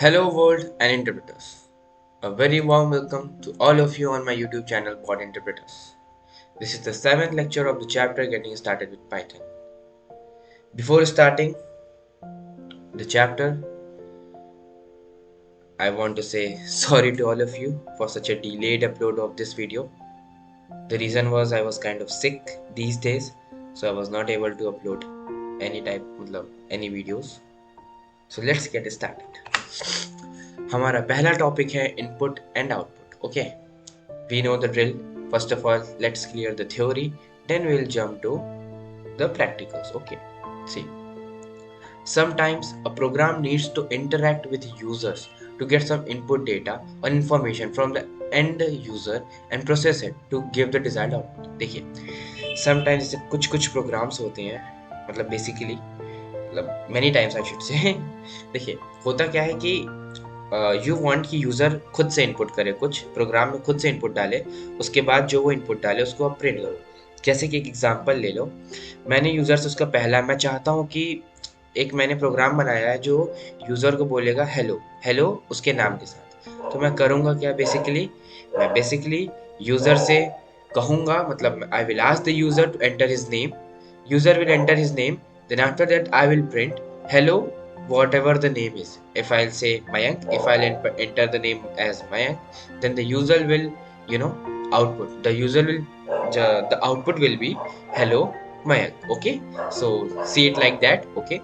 Hello world and interpreters. A very warm welcome to all of you on my YouTube channel Pod Interpreters. This is the 7th lecture of the chapter Getting Started with Python. Before starting the chapter, I want to say sorry to all of you for such a delayed upload of this video. The reason was I was kind of sick these days, so I was not able to upload any videos. So let's get started. हमारा पहला topic है input and output. Okay, we know the drill. First of all, let's clear the theory, then we'll jump to the practicals. Okay, see, sometimes a program needs to interact with users to get some input data or information from the end user and process it to give the desired output. देखिए, sometimes जैसे कुछ programmes होते हैं, मतलब basically मतलब many times I should say देखिए, होता क्या है कि यू वांट कि यूज़र खुद से इनपुट करे, कुछ प्रोग्राम में खुद से इनपुट डाले, उसके बाद जो वो इनपुट डाले उसको आप प्रिंट करो. जैसे कि एक एग्जांपल ले लो, मैंने यूज़र से उसका पहला, मैं चाहता हूँ कि एक मैंने प्रोग्राम बनाया है जो यूज़र को बोलेगा हेलो हेलो उसके नाम के साथ. तो मैं करूँगा क्या, मैं बेसिकली यूज़र से कहूँगा, मतलब I will ask the user to enter his name. User will enter his name, then after that I will print hello whatever the name is. If I'll say Mayank, if I'll enter the name as Mayank, then the user will output, the output will be hello Mayank. Okay, so see it like that. Okay,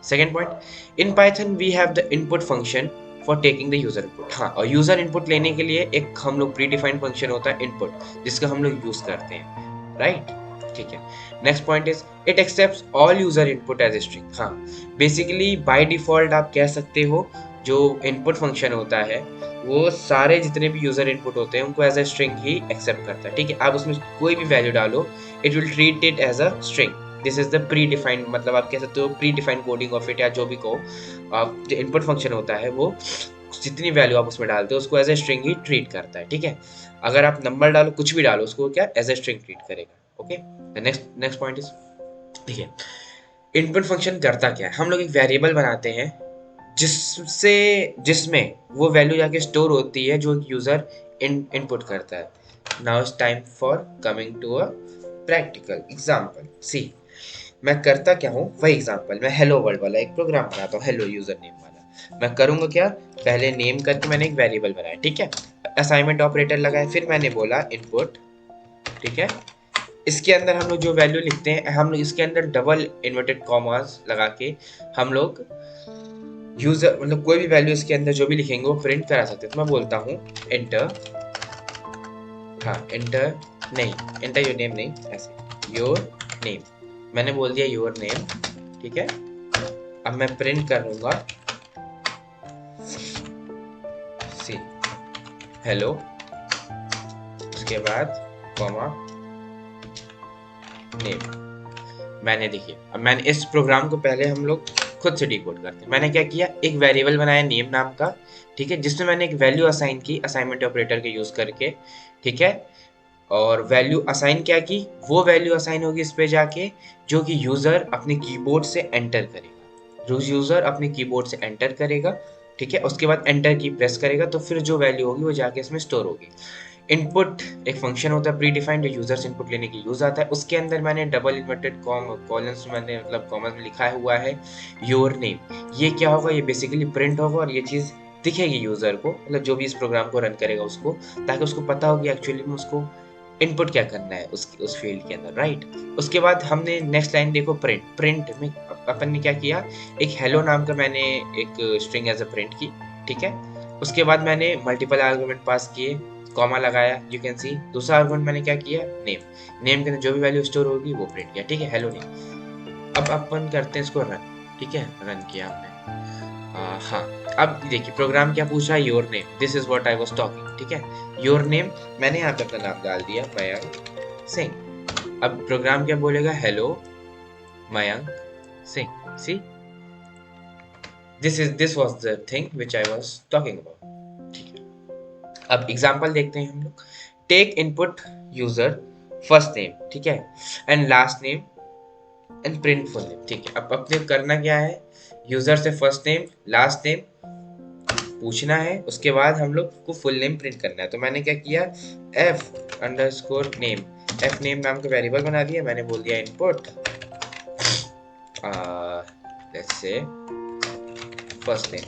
second point, in Python we have the input function for taking the user input. और user input लेने के लिए एक हम लोग predefined function होता है input, जिसका हम लोग यूज करते हैं, right? ठीक है. Next point is it accepts all user input as a string. Basically by default आप कह सकते हो जो इनपुट फंक्शन होता है वो सारे जितने भी यूजर इनपुट होते हैं उनको एज ए स्ट्रिंग ही एक्सेप्ट करता है. ठीक है, आप उसमें कोई भी वैल्यू डालो, it will treat it as a string. This is the predefined, मतलब आप कह सकते हो predefined coding of it, या जो भी कहो. जो इनपुट फंक्शन होता है वो जितनी वैल्यू आप उसमें डालते हो उसको एज ए स्ट्रिंग ही ट्रीट करता है. ठीक है, अगर आप नंबर डालो, कुछ भी डालो, उसको क्या एज ए स्ट्रिंग ट्रीट करेगा. ओके, नेक्स्ट पॉइंट इज, देखिए इनपुट फंक्शन करता क्या है. हम लोग एक वेरिएबल बनाते हैं जिसमें वो वैल्यू जाके स्टोर होती है जो यूजर इनपुट करता है. Now it's time for coming to a practical example. See, मैं करता क्या हूँ, वही एग्जांपल, मैं हेलो वर्ल्ड वाला एक प्रोग्राम बनाता हूँ, हेलो यूजर नेम वाला. मैं करूँगा क्या, पहले नेम करके मैंने एक वेरिएबल बनाया. ठीक है, असाइनमेंट ऑपरेटर लगाया, फिर मैंने बोला इनपुट. ठीक है, इसके अंदर हम लोग जो वैल्यू लिखते हैं, हम लोग इसके अंदर डबल इन्वर्टेड कॉमास लगा के हम लोग यूजर, मतलब कोई भी वैल्यू इसके अंदर जो भी लिखेंगे वो प्रिंट करा सकते हैं. तो मैं बोलता हूँ एंटर, एंटर नहीं, एंटर योर नेम नहीं, ऐसे योर नेम, मैंने बोल दिया योर नेम. ठीक है, अब मैं प्रिंट करूंगा सी हेलो, उसके बाद कॉमा नेम. मैंने, देखिए अब मैंने इस प्रोग्राम को पहले हम लोग खुद से डिकोड करते हैं. मैंने क्या किया, एक वेरिएबल बनाया नेम नाम का. ठीक है, जिसमें मैंने एक वैल्यू असाइन की असाइनमेंट ऑपरेटर के यूज करके. ठीक है, और वैल्यू असाइन क्या की, वो वैल्यू असाइन होगी इस पे जाके जो कि यूजर अपने कीबोर्ड से एंटर करेगा. जो यूजर अपने कीबोर्ड से एंटर करेगा, ठीक है, उसके बाद एंटर की प्रेस करेगा तो फिर जो वैल्यू होगी वो जाके इसमें स्टोर होगी. इनपुट एक फंक्शन होता है प्री डिफाइंड जो यूजर से इनपुट लेने के यूज आता है. उसके अंदर मैंने डबल इन्वर्टेड कॉलम्स मैंने मतलब कॉमर्स में लिखा हुआ है योर नेम. ये क्या होगा, ये बेसिकली प्रिंट होगा और ये चीज़ दिखेगी यूजर को, मतलब जो भी इस प्रोग्राम को रन करेगा उसको, ताकि उसको पता हो कि एक्चुअली में उसको इनपुट क्या करना है उस फील्ड के अंदर, राइट. उसके बाद हमने नेक्स्ट लाइन देखो, प्रिंट में अपन ने क्या किया, एक हेलो नाम का मैंने एक स्ट्रिंग एज अ प्रिंट की. ठीक है, उसके बाद मैंने मल्टीपल आर्गुमेंट पास किए, कॉमा लगाया, यू कैन सी. दूसरा आर्गुमेंट मैंने क्या किया, नेम के अंदर जो भी वैल्यू स्टोर होगी वो प्रिंट किया. ठीक है, हेलो नेम. अब अपन करते हैं इसको रन. ठीक है, रन किया हमने. अब देखिए प्रोग्राम क्या पूछ रहा है, your name, this is what I was talking. ठीक है, योर नेम, मैंने यहाँ पे अपना नाम डाल दिया मयंक सिंह. अब प्रोग्राम क्या बोलेगा, hello Mayank Singh. See, this was the thing which I was talking about. ठीक है, अब एग्जांपल देखते हैं हम लोग. Take input user first name, ठीक है, and last name and print full name. ठीक है, अब अपने करना क्या है, यूजर से फर्स्ट नेम, लास्ट नेम पूछना है, उसके बाद हम लोग को फुल नेम प्रिंट करना है। तो मैंने क्या किया, f_name, f नेम नाम का वेरिएबल बना दिया। मैंने बोल दिया input let's say first name.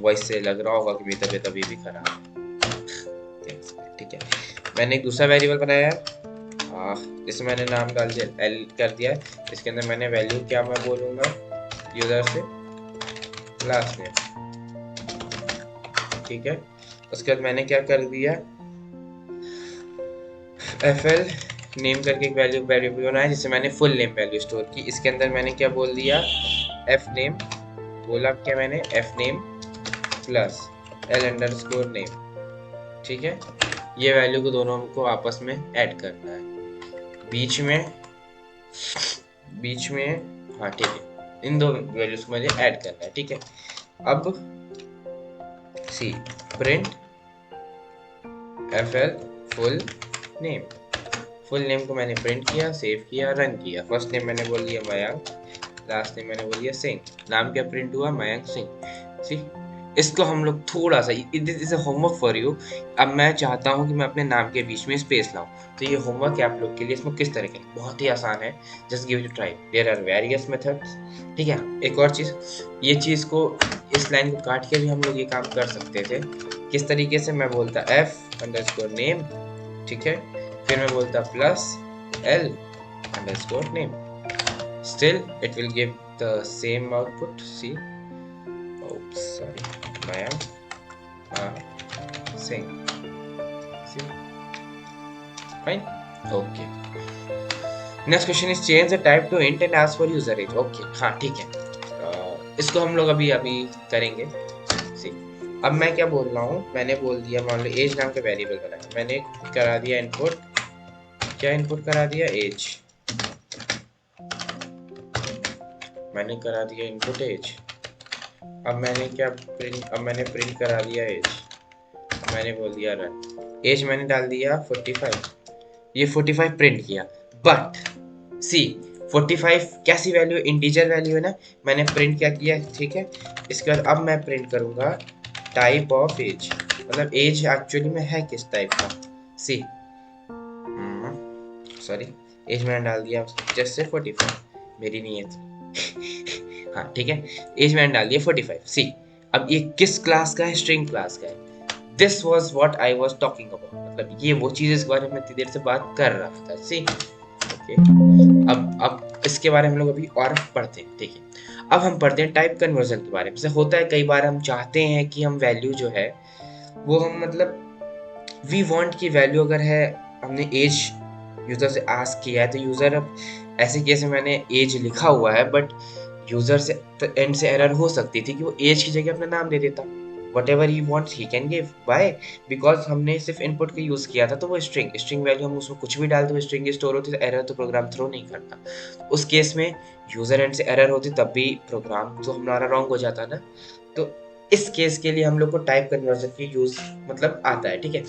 Voice से लग रहा होगा कि मेरी तबीयत अभी भी खराब है, ठीक है। मैंने एक दूसरा वेरिएबल बनाया, जिसमें मैंने नाम डाल दिया l कर दिया। इसके अंदर मैंने वैल्यू क्या मैं बोलूँगा, यूज़र से लास्ट नेम, ठीक है। उसके बाद मैंने क्या कर दिया, fl नेम करके एक वेरिएबल बनाया जिससे मैंने फुल नेम वैल्यू स्टोर की। इसके अंदर मैंने क्या बोल दिया, f नेम बोला क्या मैंने, f नेम प्लस l_name, ठीक है। ये वैल्यू को दोनों को आपस में ऐड करना है, बीच में हाँ ठीक है, इन दो वैल्यूज को मुझे ऐड करना है, ठीक है। अब सी प्रिंट fl फुल नेम को मैंने प्रिंट किया, सेव किया, रन किया। फर्स्ट नेम मैंने बोल दिया मयंक, लास्ट नेम मैंने बोल दिया सिंह। नाम क्या प्रिंट हुआ, मयंक सिंह। सी इसको हम लोग थोड़ा सा, this is a homework for you. अब मैं चाहता हूँ कि मैं अपने नाम के बीच में स्पेस लाऊं, तो ये होमवर्क है आप लोग के लिए। इसमें किस तरह के, बहुत ही आसान है, just give it try, there are various methods, ठीक है। एक और चीज़, ये चीज़ को, इस लाइन को काट के भी हम लोग ये काम कर सकते थे। किस तरीके से, मैं बोलता f_name, ठीक है, फिर मैं बोलता plus l_name, still it will give the same output. See, oops, sorry, Mayank Singh. See, fine, okay. Next question is change the type to int and ask for user age. Okay, हाँ ठीक है, इसको हम लोग अभी करेंगे। See, अब मैं क्या बोल रहा हूँ, मैंने बोल दिया, मान लो एज नाम का वेरिएबल बनाया, मैंने करा दिया इनपुट, क्या इनपुट करा दिया, एज, मैंने करा दिया इनपुट एज। अब मैंने क्या प्रिंट, अब मैंने प्रिंट करा दिया एज, मैंने बोल दिया रन। एज मैंने डाल दिया 45, ये 45 प्रिंट किया, बट सी 45 कैसी वैल्यू, इंटीजर वैल्यू है ना, मैंने प्रिंट क्या किया, ठीक है। इसके बाद अब मैं प्रिंट करूंगा टाइप ऑफ एज, मतलब एज एक्चुअली में है किस टाइप का। सी सॉरी, एज मैंने डाल दिया जैसे 45, मेरी नहीं है हाँ ठीक है, एज मैंने डाल दिया 45। सी अब ये किस क्लास का है, स्ट्रिंग क्लास का है। This was what I was talking about, मतलब ये वो चीज इस बारे में इतनी देर से बात कर रहा था। सी ओके, अब इसके बारे में हम लोग अभी और पढ़ते हैं, ठीक है। अब हम पढ़ते हैं टाइप कन्वर्जन के बारे में। जैसे होता है कई बार हम चाहते हैं कि हम वैल्यू जो है वो हम, मतलब वी वांट की वैल्यू अगर है, हमने एज यूजर से आस्क किया है, तो यूजर, अब ऐसे केस में मैंने एज लिखा हुआ है, बट यूजर से एंड से एरर हो सकती थी कि वो एज की जगह अपना नाम दे देता। whatever he wants he can give, why, because हमने सिर्फ इनपुट का यूज किया था, तो वो स्ट्रिंग वैल्यू हम उसमें कुछ भी डालते हुए स्ट्रिंग स्टोर होती, तो एरर तो प्रोग्राम थ्रो नहीं करता। उस केस में यूजर एंड से एरर होती, तब भी प्रोग्राम तो हमारा रॉन्ग हो जाता ना। तो इस केस के लिए हम लोग को टाइप कन्वर्जन की यूज मतलब आता है, ठीक है।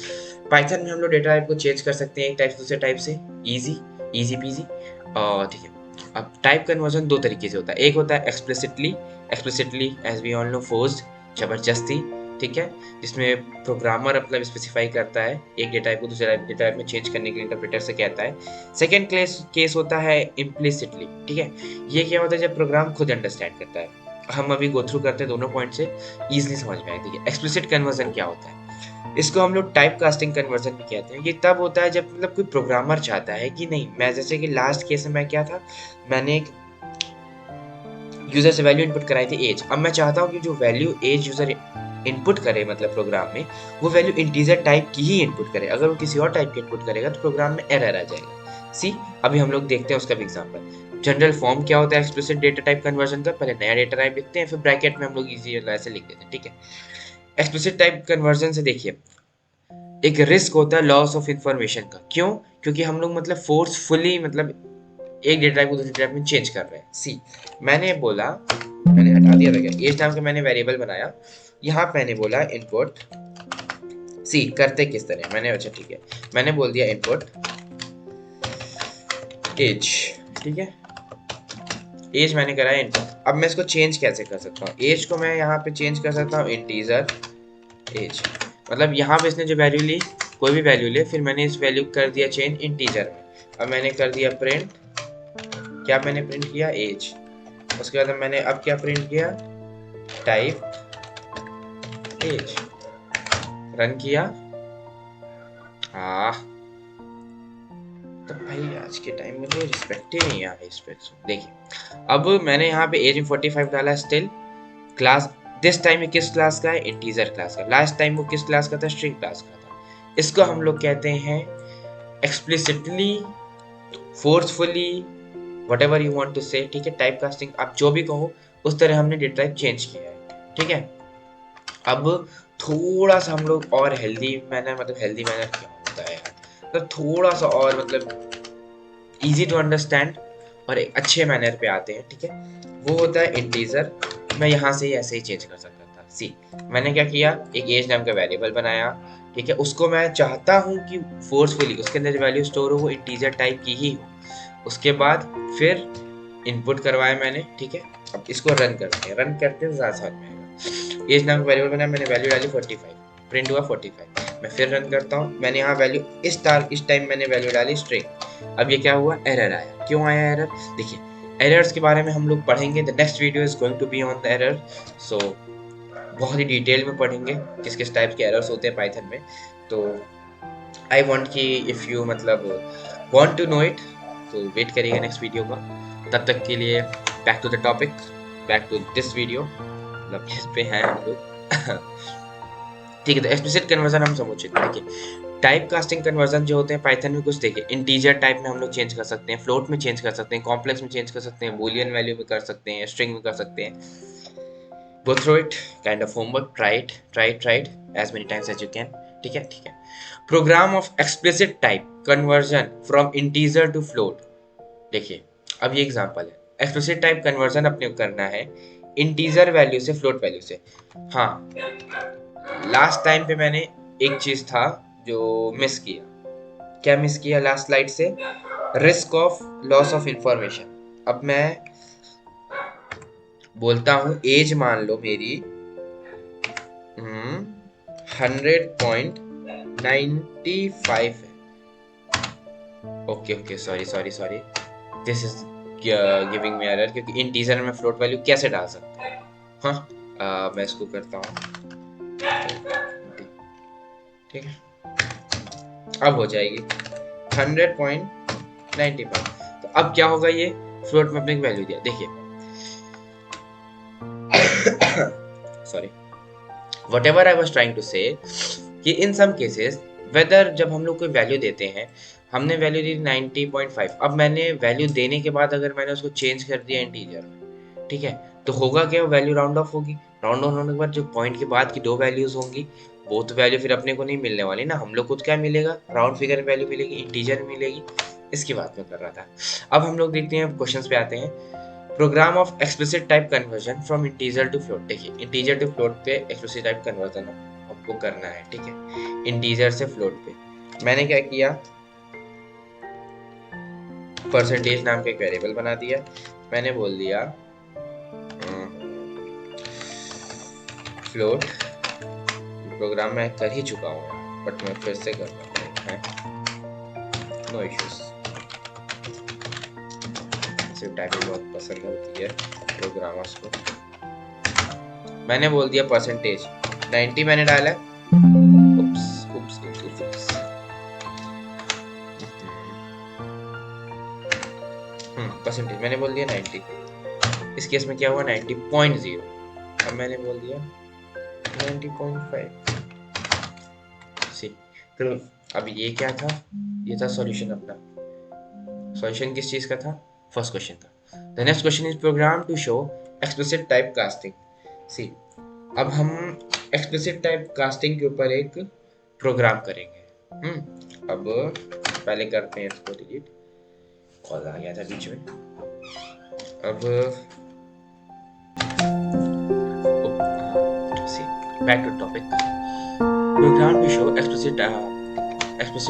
पाइथन में हम लोग डेटा टाइप को चेंज कर सकते हैं एक टाइप से दूसरे टाइप से, इजी पीजी, ठीक है। अब टाइप कन्वर्जन दो तरीके से होता है, एक होता है explicitly as we all know, forced, जबरदस्ती, ठीक है, जिसमें प्रोग्रामर मतलब स्पेसिफाई करता है एक डेटा टाइप को दूसरे डेटा टाइप में चेंज करने के लिए इंटरप्रेटर से कहता है। सेकंड केस होता है इम्प्लिसिटली, ठीक है। ये क्या होता है, जब प्रोग्राम खुद अंडरस्टैंड करता है। हम अभी गो थ्रू करते हैं दोनों पॉइंट से, इजीली समझ में आएगा। देखिए एक्सप्लिसिट कन्वर्जन क्या होता है, इसको हम लोग टाइप कास्टिंग कन्वर्जन भी कहते हैं। ये तब होता है जब मतलब कोई प्रोग्रामर चाहता है कि नहीं, मैं जैसे कि लास्ट केस में मैं क्या था, मैंने एक यूजर से वैल्यू इनपुट कराई थी एज। अब मैं चाहता हूँ कि जो वैल्यू एज यूजर इनपुट करे मतलब प्रोग्राम में, वो वैल्यू इंटीजर टाइप की ही इनपुट करे। अगर वो किसी और टाइप की इनपुट करेगा तो प्रोग्राम में एरर आ जाएगा। सी अभी हम लोग देखते हैं उसका भी एग्जांपल। जनरल फॉर्म क्या होता है एक्सप्लिसिट डेटा टाइप कन्वर्जन का, पहले नया डेटा टाइप लिखते हैं, फिर ब्रैकेट में हम लोग इजी ऐसे लिख देते हैं, ठीक है। एक्सप्लिसिट टाइप कन्वर्जन से देखिए एक रिस्क होता है लॉस ऑफ इंफॉर्मेशन का। क्यों? क्योंकि हम लोग मतलब फोर्सफुली मतलब एक डेटा टाइप को दूसरे टाइप में चेंज कर रहे हैं। सी मैंने बोला, मैंने हटा दिया था क्या, एज नाम का मैंने वेरिएबल बनाया, यहाँ मैंने बोला इनपुट। सी करते किस तरह, मैंने, अच्छा ठीक है, मैंने बोल दिया इनपुट एज, ठीक है। एज मैंने करा है इंटीजर। अब मैं इसको चेंज कैसे कर सकता हूँ? एज को मैं यहाँ पे चेंज कर सकता हूँ इंटीजर एज, मतलब यहाँ पे इसने जो वैल्यू ली, कोई भी वैल्यू ले, फिर मैंने इस वैल्यू कर दिया चेंज इंटीजर में। अब मैंने कर दिया प्रिंट, क्या मैंने प्रिंट किया? एज। उसके बाद मैंने अब क्या प्रिंट किया? Type as. रन किया। हाँ, तो भाई आज के टाइम में तो रिस्पेक्ट ही नहीं है इस पे। देखिए अब मैंने यहाँ पे एज में 45 डाला, स्टिल क्लास दिस टाइम किस क्लास का है? इंटीजर क्लास का। लास्ट टाइम वो किस क्लास का था? स्ट्रिंग क्लास का था। इसको हम लोग कहते हैं explicitly, forcefully, whatever you want to say, ठीक है। टाइप कास्टिंग आप जो भी कहो, उस तरह हमने डेटा टाइप चेंज किया है, ठीक है। अब थोड़ा सा हम लोग और हेल्दी मैनर, मतलब हेल्दी मैनर क्या होता है यार, मतलब थोड़ा सा और मतलब इजी टू अंडरस्टैंड और एक अच्छे मैनर पे आते हैं, ठीक है। वो होता है इंटीजर। मैं यहाँ से ही ऐसे ही चेंज कर सकता था। सी, मैंने क्या किया? एक एज नाम का वेरिएबल बनाया, ठीक है। उसको मैं चाहता हूँ कि फोर्सफुली उसके अंदर जो वैल्यू स्टोर हो वो इंटीजर टाइप की ही हो। उसके बाद फिर इनपुट करवाया मैंने, ठीक है। अब इसको रन करते हैं, रन करते हैं ज़्यादा समझ में आएगा। एज नाम का वेरिएबल बनाया मैंने, वैल्यू डाली 45, प्रिंट हुआ 45। मैं फिर रन करता हूँ, मैंने यहाँ वैल्यू इस टाइम मैंने वैल्यू डाली स्ट्रिंग। अब ये क्या हुआ? एरर आया। क्यों आया एरर? देखिए एरर्स के बारे में हम लोग पढ़ेंगे। The next video is going to be on the error. So बहुत ही डिटेल में पढ़ेंगे किस किस टाइप के एरर्स होते हैं पाइथन में। तो आई वांट कि इफ़ यू मतलब वांट टू नो इट, तो वेट करिएगा नेक्स्ट वीडियो का। तब तक के लिए back to the topic, back to this video, मतलब इस पे हैं हम लोग। ठीक है, तो एक्सप्लिसिट कन्वर्जन हम समझ चुके हैं। देखिए टाइप कास्टिंग कन्वर्जन जो होते हैं पाइथन में, कुछ देखिए इंटीजर टाइप में हम लोग चेंज कर सकते हैं, फ्लोट में चेंज कर सकते हैं, कॉम्प्लेक्स में चेंज कर सकते हैं, बूलियन वैल्यू में कर सकते हैं, स्ट्रिंग में कर सकते हैं। Go through it, kind of homework, try it as many times as you can, ठीक है, ठीक है। Program of explicit type conversion from integer to float. देखिए अब ये एग्जांपल है, एक्सप्लिसिट टाइप कन्वर्जन अपने को करना है इंटीजर वैल्यू से फ्लोट वैल्यू से। हाँ, लास्ट टाइम पे मैंने एक चीज था जो मिस किया। क्या मिस किया लास्ट स्लाइड से? Risk of loss of information. अब मैं बोलता हूँ एज मान लो मेरी 100.95 है। Okay, sorry, this is giving me error, क्योंकि इंटीजर में फ्लोट वैल्यू कैसे डाल सकता हूँ? हाँ, मैं इसको करता हूँ, ठीक है। अब हो जाएगी 100.95। तो अब क्या होगा? ये फ्लोट में अपने वैल्यू दिया, देखिए sorry, whatever I was trying to say कि in some cases whether जब हम लोग कोई वैल्यू देते हैं, हमने वैल्यू दी 90.5, अब मैंने वैल्यू देने के बाद अगर मैंने उसको चेंज कर दिया इंटीजर में, ठीक है, तो होगा क्या? वैल्यू राउंड ऑफ होगी। राउंड ऑफ होने के बाद जो पॉइंट के बाद की दो वैल्यूज होंगी, वो तो वैल्यू फिर अपने को नहीं मिलने वाली ना, हम लोग को क्या मिलेगा? राउंड फिगर वैल्यू मिलेगी, इंटीजर मिलेगी। इसकी बात मैं कर रहा था। अब हम लोग देखते हैं, क्वेश्चंस पे आते हैं। Program of explicit type conversion from integer to float. देखिए इंटीजर टू फ्लोट पे एक्सप्लिसिट टाइप कन्वर्जन आपको करना है, ठीक है, इंटीजर से फ्लोट पे। मैंने क्या किया? परसेंटेज नाम का एक वेरिएबल बना दिया। मैंने बोल दिया फ्लोट। प्रोग्राम मैं कर ही चुका हूँ, बट मैं फिर से कर रहा हूँ, नो इश्यूज। सिर्फ टाइपिंग बहुत पसंद होती है प्रोग्रामर्स को। मैंने बोल दिया परसेंटेज 90 मैंने डाला। उप्स परसेंटेज मैंने बोल दिया 90। इस केस में क्या हुआ? 90.0। अब मैंने बोल दिया 90.5। सी, तो अब ये क्या था? ये था सॉल्यूशन अपना। सॉल्यूशन किस चीज का था? फर्स्ट क्वेश्चन का। The next question is program to show explicit type casting. See, अब हम एक्सप्लिसिट टाइप कास्टिंग के ऊपर एक प्रोग्राम करेंगे। अब पहले करते हैं इसको डिलीट, कॉल आ गया था बीच में। अब back to topic. Program to show explicit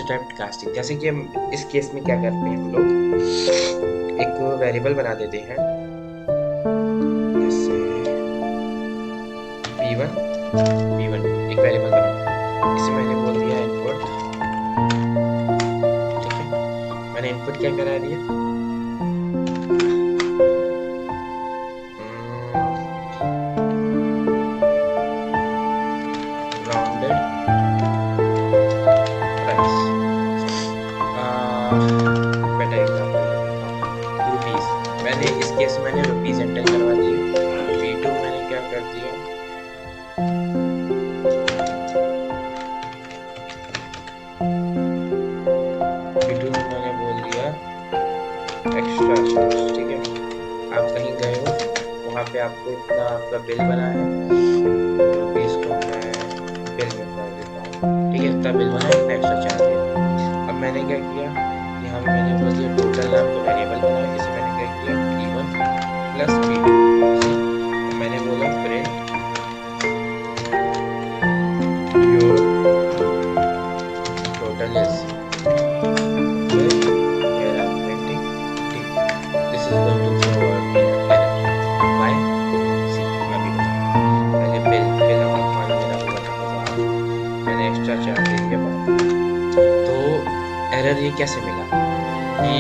type casting. जैसे कि हम इस केस में क्या करते हैं, हम लोग एक वेरिएबल बना देते हैं p1 p1 एक वेरिएबल बना, इसे मैंने बोल दिया इनपुट। ठीक है, मैंने इनपुट क्या करा दिया, rounded price, better example rupees. मैंने इस केस में मैंने रुपीज एंटर करवा दिए। v2 मैंने क्या कर दिया, v2 में मैंने बोल दिया एक्स्ट्रा चार्ज। ठीक है, आप कहीं गए हो, वहाँ पे आपको इतना आपका बिल बना है, रुपीज को मैं बिल में कर देता हूँ। ठीक है, इतना बिल बना है, इतना एक्स्ट्रा चार्ज दिया। अब मैंने क्या किया, यहाँ पे मैंने बोल दिया टोटल नाम का वेरिएबल बना है, इसे मैंने क्या किया p1 प्लस p2। मैंने बोला print your total is, here I'm printing t, this is going to throw a error। why, see मैं भी बताऊँ, पहले बिल अमाउंट मान मेरा हुआ था 1000, मैंने एक्स्ट्रा चार्ज दे दिया। तो एरर ये कैसे मिला, ये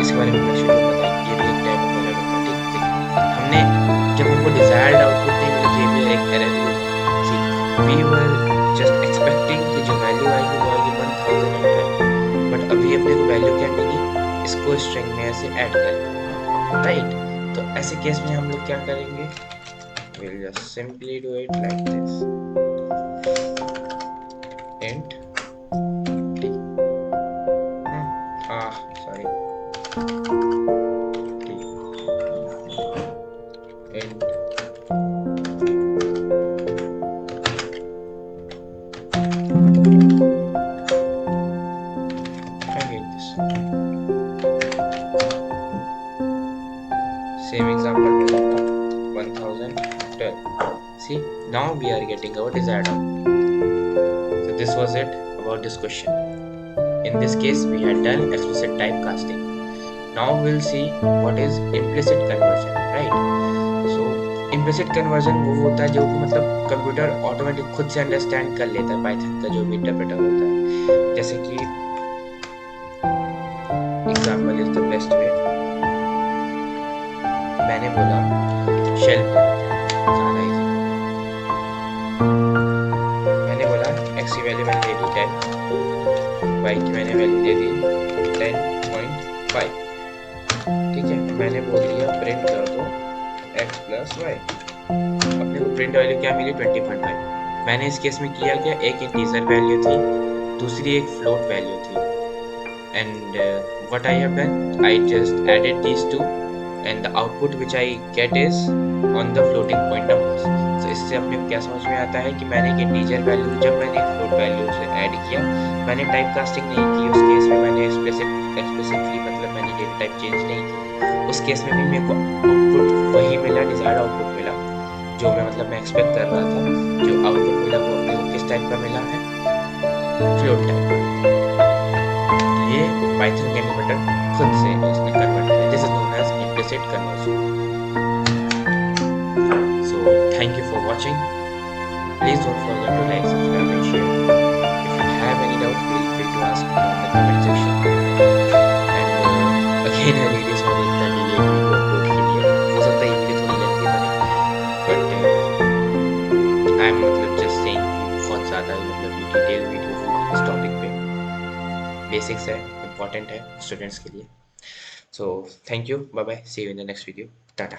इसके बारे में शुरू पता है, ये भी एक टाइप ऑफ एरर होता है। ठीक देखिए, हमने जब हमको डिजायर्ड आउटपुट नहीं मिला तो ये भी एक एरर ही होता है। सी वी वर जस्ट एक्सपेक्टिंग कि जो वैल्यू आएगी वो आएगी 1010, बट अभी अपने को वैल्यू क्या मिली, इसको स्ट्रिंग में ऐसे ऐड कर, राइट। तो ऐसे केस में हम लोग क्या करेंगे, we'll just simply do it like this, int t, sorry, t, int I hate this. Same example में लेता हूँ 1012. See, now we are getting our desired output. So this was it about this question. In this case, we had done explicit typecasting. Now we'll see what is implicit conversion, right? So implicit conversion वो होता है जो मतलब computer automatic खुद से understand कर लेता है पाइथन का जो भी इंटरप्रेटर होता है। जैसे कि example is the best way, मैंने बोला शेल, ज़्यादा इजी, मैंने बोला x की वैल्यू मैंने दे दी 10, y की मैंने वैल्यू दे दी 10.5। ठीक है, मैंने बोल दिया प्रिंट कर दो x प्लस वाई, अपने को प्रिंट वैल्यू क्या मिली 20.5। मैंने इस केस में किया क्या, एक इंटीजर वैल्यू थी, दूसरी एक फ्लोट वैल्यू थी, and what I have done, I just added these two and the output which I get is on the floating point numbers। so इससे अपने को क्या समझ में आता है कि मैंने एक इंटीजर वैल्यू जब मैंने फ्लोट वैल्यू से ऐड किया, मैंने टाइप कास्टिंग नहीं की, उस केस में मैंने एक्सप्लिसिटली मतलब मैंने डेटा टाइप चेंज नहीं की, उस केस में भी मेरे को आउटपुट वही मिला, डिजायर्ड आउटपुट मिला जो मैं मतलब मैं एक्सपेक्ट कर रहा था। जो आउटपुट मिला वो अपने को किस टाइप का मिला है, फ्लोट टाइप। ये पाइथन के इंटरप्रेटर खुद से उसने कन्वर्ट किया, this is known as implicit conversion। so thank you for watching, please don't forget to like, subscribe and share। if you have any doubt, feel free to ask me in the comment section। and again I really sorry इतना delay video upload के लिए, हो सकता है ये video थोड़ी lengthy बने, but I am मतलब जस्ट सेइंग बहुत ज़्यादा मतलब डिटेल वीडियो होगी इस टॉपिक पे, बेसिक्स है, इम्पॉर्टेंट है स्टूडेंट्स के लिए। So thank you, bye bye, see you in the next video, tata।